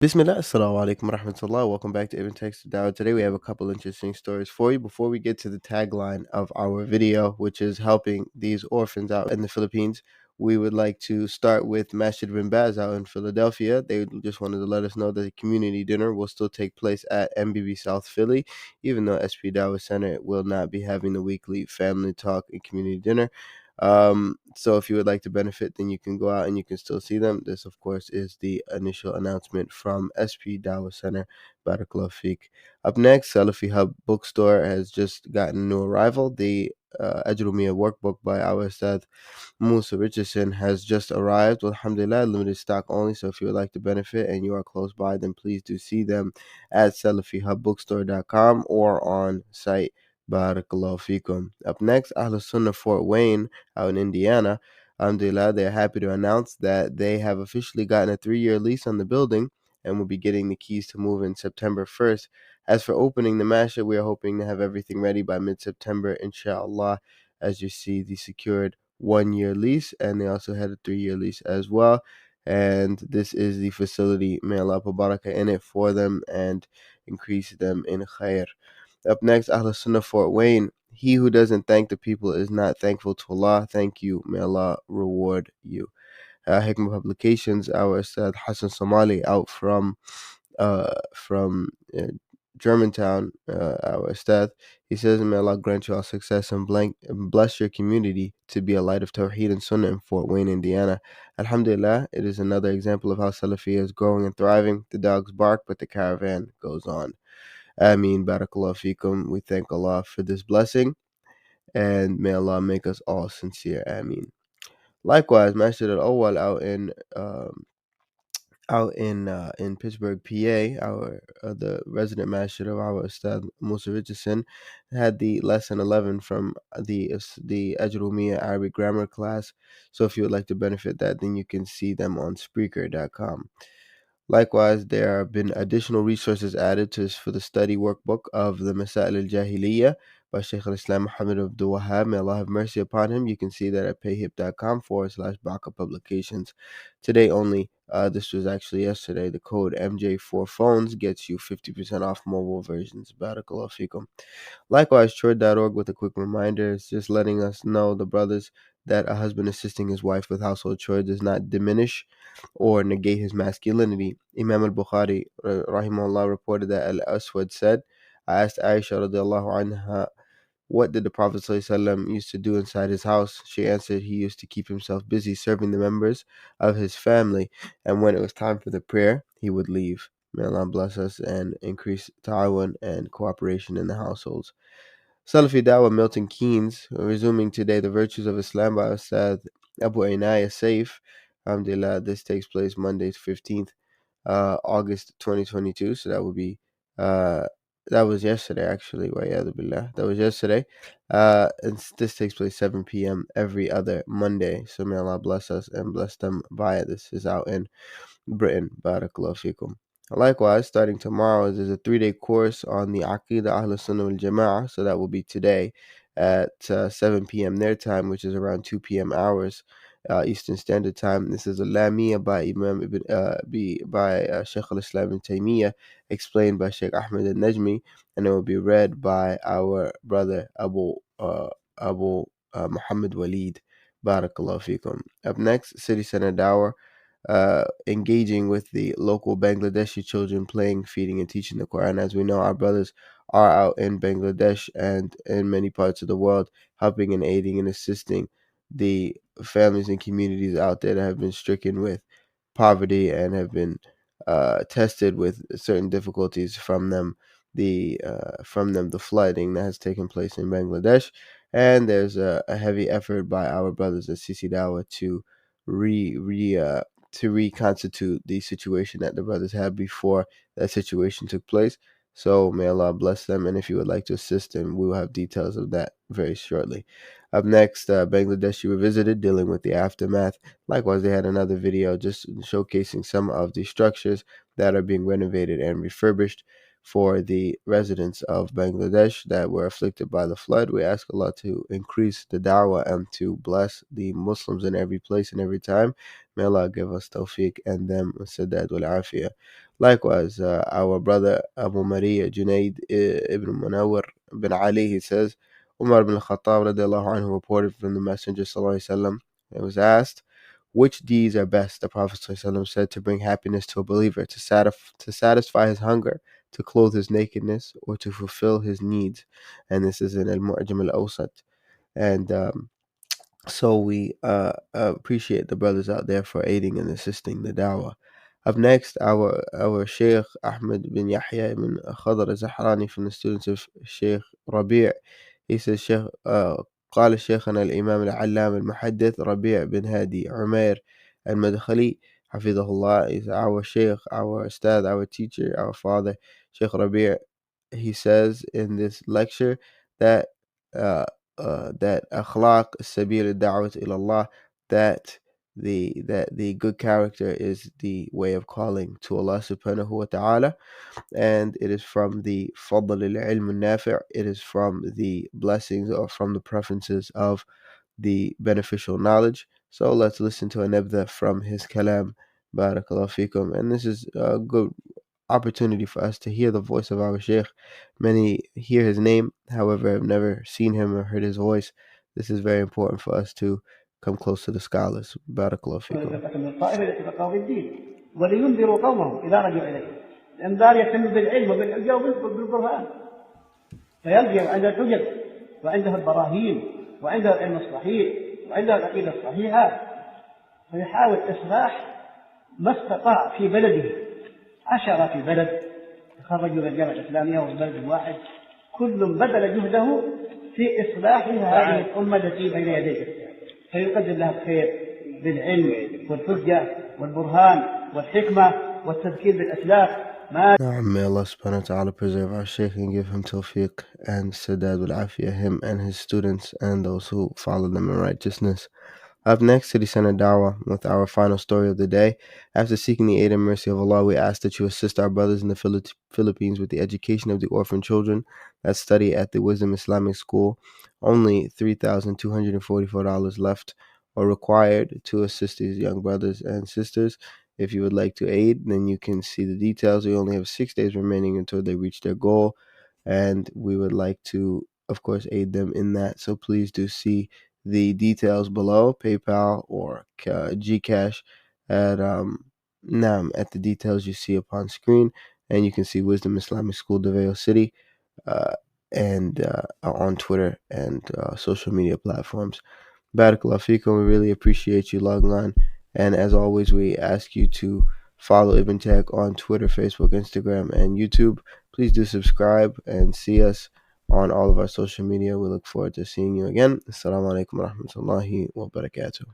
Bismillah, assalamu alaikum rahmatullah. Welcome back to IBNTEK'S The Dawah. Today we have a couple interesting stories for you. Before we get to the tagline of our video, which is helping these orphans out in the Philippines, we would like to start with Masjid bin Baz out in Philadelphia. They just wanted to let us know that the community dinner will still take place at MBB South Philly, even though SP Dawah Center will not be having the weekly family talk and community dinner. So if you would like to benefit, then you can go out and you can still see them. This, of course, is the initial announcement from SP Dawah Center. Barakallahu Feek. Up next, Salafi Hub Bookstore has just gotten a new arrival. The Ajrumiyya workbook by our Ustad Musa Richardson has just arrived. Alhamdulillah, limited stock only. So if you would like to benefit and you are close by, then please do see them at SalafiHubBookstore.com or on site. Barakallahu fikum. Up next, Ahl Sunnah Fort Wayne out in Indiana. Alhamdulillah, they're happy to announce that they have officially gotten a 3-year lease on the building and will be getting the keys to move in September 1st. As for opening the masjid, we are hoping to have everything ready by mid-September, inshallah. As you see, the secured 1-year lease, and they also had a 3-year lease as well. And this is the facility. May Allah put barakah in it for them and increase them in khair. Up next, Ahl Sunnah Fort Wayne. He who doesn't thank the people is not thankful to Allah. Thank you. May Allah reward you. Hikmah Publications, our Ustad Hassan Somali out from uh, from uh, Germantown, our Ustad. He says, may Allah grant you all success and bless your community to be a light of Tawheed and Sunnah in Fort Wayne, Indiana. Alhamdulillah, it is another example of how Salafi is growing and thriving. The dogs bark, but the caravan goes on. Ameen, Barakallahu Feekum. We thank Allah for this blessing, and may Allah make us all sincere. Ameen. Likewise, Masjid al-Awwal out in Pittsburgh, PA, our the resident masjid of our Ustad Musa Richardson had the lesson 11 from the Ajrumiyya Arabic grammar class. So if you would like to benefit that, then you can see them on Spreaker.com. Likewise, there have been additional resources added for the study workbook of the Masail al-Jahiliyyah by Shaykh al-Islam Muhammad Abdul Wahhab. May Allah have mercy upon him. You can see that at payhip.com/Baka Publications. Today only, this was actually yesterday, the code MJ4 phones gets you 50% off mobile versions. Barakallahu fikum. Likewise, Chord.org with a quick reminder. It's just letting us know, the brothers, that a husband assisting his wife with household chores does not diminish or negate his masculinity. Imam al-Bukhari, rahimahullah, reported that Al-Aswad said, I asked Aisha radiallahu anha, what did the Prophet ﷺ used to do inside his house? She answered, he used to keep himself busy serving the members of his family, and when it was time for the prayer, he would leave. May Allah bless us and increase ta'awun and cooperation in the households. Salafi Dawah Milton Keynes, resuming today the virtues of Islam by Ustad Abu Inaya Saif. Alhamdulillah, this takes place Monday, 15th August 2022. So that would be, that was yesterday actually. That was yesterday. And this takes place 7 p.m. every other Monday. So may Allah bless us and bless them via this. Is out in Britain. Barakallahu fikum. Likewise, starting tomorrow, there's a 3-day course on the Aqidah Ahl Sunnah wal Jama'ah. So that will be today at 7 p.m. their time, which is around 2 p.m. ours, Eastern Standard Time. This is a Lamia by Shaykh al-Islam Ibn Taymiyyah, explained by Shaykh Ahmed al-Najmi, and it will be read by our brother Abu Muhammad Walid. Barakallahu fikum. Up next, City Center Dawah, engaging with the local Bangladeshi children, playing, feeding, and teaching the Quran. As we know, our brothers are out in Bangladesh and in many parts of the world, helping and aiding and assisting the families and communities out there that have been stricken with poverty and have been tested with certain difficulties from them. The flooding that has taken place in Bangladesh, and there's a heavy effort by our brothers at Sisi Dawa to reconstitute the situation that the brothers had before that situation took place. So may Allah bless them, and if you would like to assist them, we will have details of that very shortly. Up next, Bangladesh Revisited, dealing with the aftermath. Likewise, they had another video just showcasing some of the structures that are being renovated and refurbished for the residents of Bangladesh that were afflicted by the flood. We ask Allah to increase the da'wah and to bless the Muslims in every place and every time. May Allah give us tawfiq and them sadad wal afiyah. Likewise, our brother Abu Maria Junaid ibn Munawwar bin Ali, he says, Umar ibn Khattab radiallahu anhu reported from the Messenger sallallahu alaihi wasallam, it was asked, which deeds are best? The Prophet sallallahu alaihi wasallam said, to bring happiness to a believer, to satisfy his hunger, to clothe his nakedness, or to fulfill his needs. And this is in Al-Mu'jam al-Awsat. And so we appreciate the brothers out there for aiding and assisting the dawah. Up next, our Shaykh Ahmed bin Yahya ibn Khadr Zahrani from the students of Shaykh Rabee. He says, قال شيخنا الإمام العلامة المحدث ربيع بن هادي عمير المدخلي حفظه الله is our Shaykh, our Ustad, our teacher, our father, Shaykh Rabee. He says in this lecture that that akhlaq sabil al-da'wat ila Allah, that the good character is the way of calling to Allah subhanahu wa ta'ala, and it is from the fadl al-ilm al-nafi', it is from the blessings or from the preferences of the beneficial knowledge. So let's listen to a nabdha from his kalam. Barakallahu fikum. And this is a good opportunity for us to hear the voice of our Shaykh. Many hear his name, however, have never seen him or heard his voice. This is very important for us to come close to the scholars. Barakallahu fikum. ولينذروا قومهم إذا رجعوا إليه. الإنذار يتم بالعلم وبالحجة وبالبرهان. فيلزم عند الحجج وعنده البراهين وعنده العلم الصحيح وعنده العقيدة الصحيحة، فيحاول إصلاح ما استطاع في بلده. 10 في بلد تخرجوا من الجامعة الإسلامية وفي بلد واحد، كل بذل جهده في إصلاح هذه الأمة التي بين يديه، فيقدم لها الخير بالعلم والحجة والبرهان والحكمة والتذكير بالأسلاف. May Allah subhanahu wa ta'ala preserve our Shaykh and give him tawfiq and sadad wal afiyah, him and his students and those who follow them in righteousness. Up next, City Center Dawah with our final story of the day. After seeking the aid and mercy of Allah, we ask that you assist our brothers in the Philippines with the education of the orphan children that study at the Wisdom Islamic School. Only $3,244 left or required to assist these young brothers and sisters. If you would like to aid, then you can see the details. We only have 6 days remaining until they reach their goal, and we would like to, of course, aid them in that. So please do see the details below, PayPal or Gcash at the details you see upon screen, and you can see Wisdom Islamic School, DeVeo City, and on Twitter and social media platforms. Barakallahu feekum. We really appreciate you logging on, and as always, we ask you to follow IBNTEK on Twitter, Facebook, Instagram, and YouTube. Please do subscribe and see us on all of our social media. We look forward to seeing you again. Assalamu alaikum wa rahmatullahi wa barakatuh.